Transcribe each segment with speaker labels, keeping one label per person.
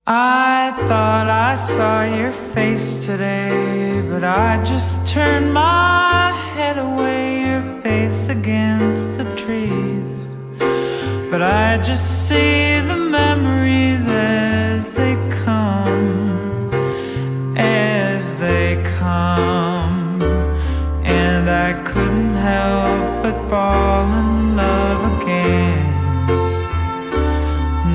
Speaker 1: I thought I saw your face today, but I just turned my head away, your face against the trees. But I just see the memories as they come, as they come. And I couldn't help but fall in love again.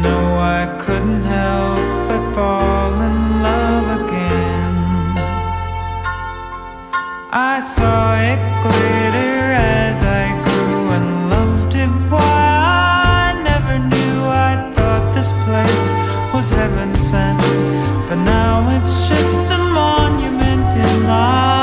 Speaker 1: No, I couldn't help but fall in love again. I saw it glitter as I grew and loved it. Why I never knew. I thought this place was heaven sent, but now it's just a monument in my